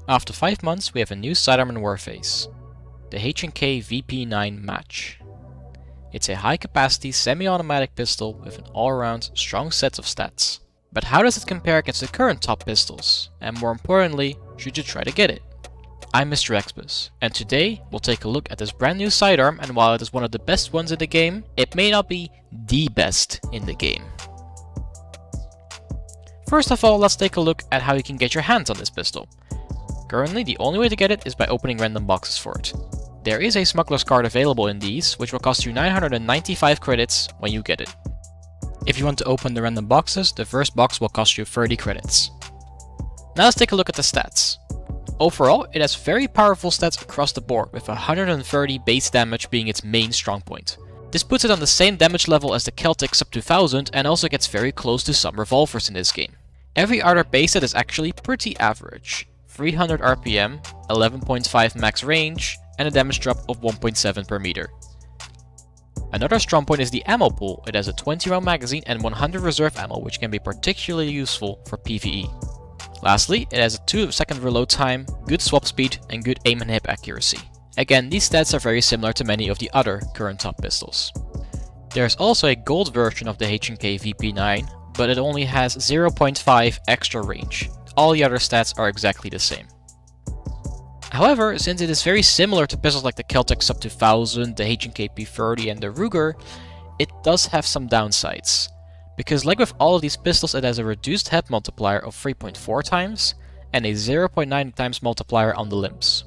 After 5 months, we have a new sidearm in Warface, the H&K VP9 Match. It's a high-capacity semi-automatic pistol with an all-around strong set of stats. But how does it compare against the current top pistols? And more importantly, should you try to get it? I'm Mr. Xbus, and today we'll take a look at this brand new sidearm, and while it is one of the best ones in the game, it may not be the best in the game. First of all, let's take a look at how you can get your hands on this pistol. Currently, the only way to get it is by opening random boxes for it. There is a smuggler's card available in these, which will cost you 995 credits when you get it. If you want to open the random boxes, the first box will cost you 30 credits. Now let's take a look at the stats. Overall, it has very powerful stats across the board, with 130 base damage being its main strong point. This puts it on the same damage level as the Celtic Sub 2000 and also gets very close to some revolvers in this game. Every other base stat is actually pretty average. 300 RPM, 11.5 max range, and a damage drop of 1.7 per meter. Another strong point is the ammo pool. It has a 20 round magazine and 100 reserve ammo, which can be particularly useful for PvE. Lastly, it has a 2-second reload time, good swap speed, and good aim and hip accuracy. Again, these stats are very similar to many of the other current top pistols. There's also a gold version of the H&K VP9, but it only has 0.5 extra range. All the other stats are exactly the same. However, since it is very similar to pistols like the Celtic Sub 2000, the H&K P30 and the Ruger, it does have some downsides. Because like with all of these pistols, it has a reduced head multiplier of 3.4 times and a 0.9 times multiplier on the limbs.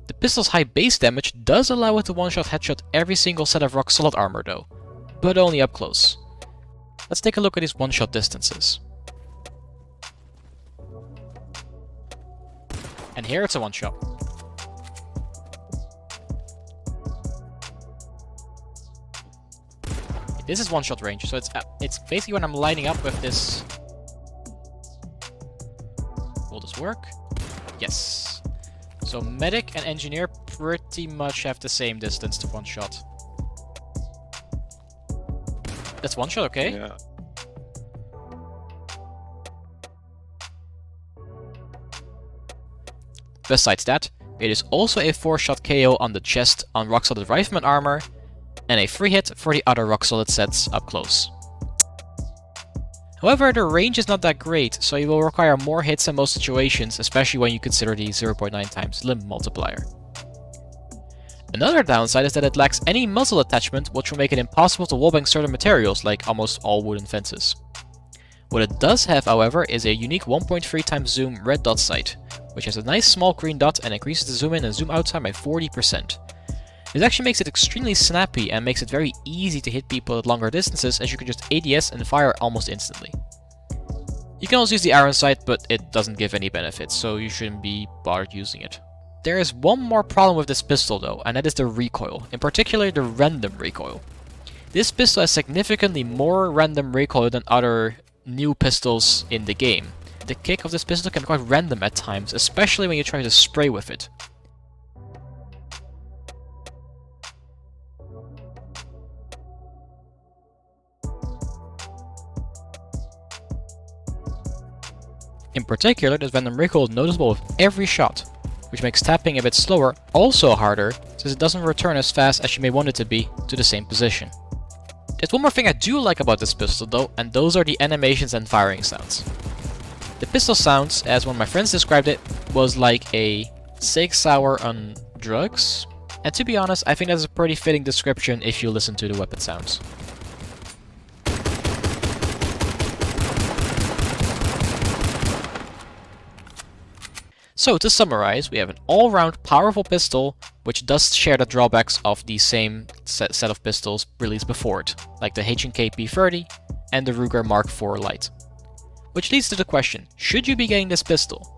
The pistol's high base damage does allow it to one-shot headshot every single set of rock solid armor though, but only up close. Let's take a look at these one-shot distances. And here it's a one-shot. This is one-shot range, so it's basically when I'm lining up with this. Will this work? Yes. So medic and engineer pretty much have the same distance to one-shot. That's one-shot, okay? Yeah. Besides that, it is also a 4-shot KO on the chest on rock solid rifleman armor, and a free hit for the other rock solid sets up close. However, the range is not that great, so you will require more hits in most situations, especially when you consider the 0.9 times limb multiplier. Another downside is that it lacks any muzzle attachment, which will make it impossible to wallbang certain materials like almost all wooden fences. What it does have, however, is a unique 1.3 times zoom red dot sight, which has a nice small green dot and increases the zoom in and zoom out time by 40%. This actually makes it extremely snappy and makes it very easy to hit people at longer distances, as you can just ADS and fire almost instantly. You can also use the iron sight, but it doesn't give any benefits, so you shouldn't be bothered using it. There is one more problem with this pistol though, and that is the recoil, in particular the random recoil. This pistol has significantly more random recoil than other new pistols in the game. The kick of this pistol can be quite random at times, especially when you try to spray with it. In particular, this random recoil is noticeable with every shot, which makes tapping a bit slower, also harder, since it doesn't return as fast as you may want it to be to the same position. There's one more thing I do like about this pistol though, and those are the animations and firing sounds. The pistol sounds, as one of my friends described it, was like a 6 hour on drugs, and to be honest, I think that's a pretty fitting description if you listen to the weapon sounds. So to summarize, we have an all-round powerful pistol, which does share the drawbacks of the same set of pistols released before it, like the H&K P30 and the Ruger Mark IV Lite. Which leads to the question, should you be getting this pistol?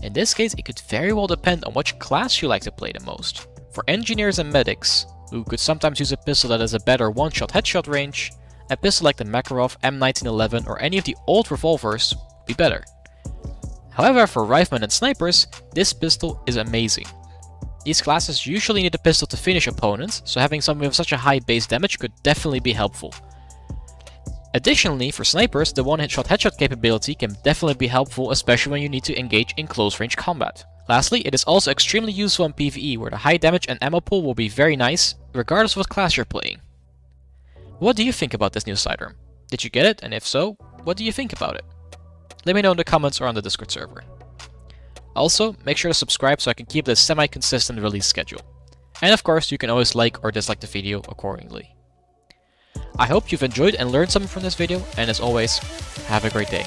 In this case, it could very well depend on which class you like to play the most. For engineers and medics, who could sometimes use a pistol that has a better one-shot headshot range, a pistol like the Makarov M1911 or any of the old revolvers would be better. However, for riflemen and snipers, this pistol is amazing. These classes usually need a pistol to finish opponents, so having something with such a high base damage could definitely be helpful. Additionally, for snipers, the one-hit-shot headshot capability can definitely be helpful, especially when you need to engage in close-range combat. Lastly, it is also extremely useful in PvE, where the high damage and ammo pool will be very nice, regardless of what class you're playing. What do you think about this new sidearm? Did you get it, and if so, what do you think about it? Let me know in the comments or on the Discord server. Also, make sure to subscribe so I can keep this semi-consistent release schedule. And of course, you can always like or dislike the video accordingly. I hope you've enjoyed and learned something from this video, and as always, have a great day.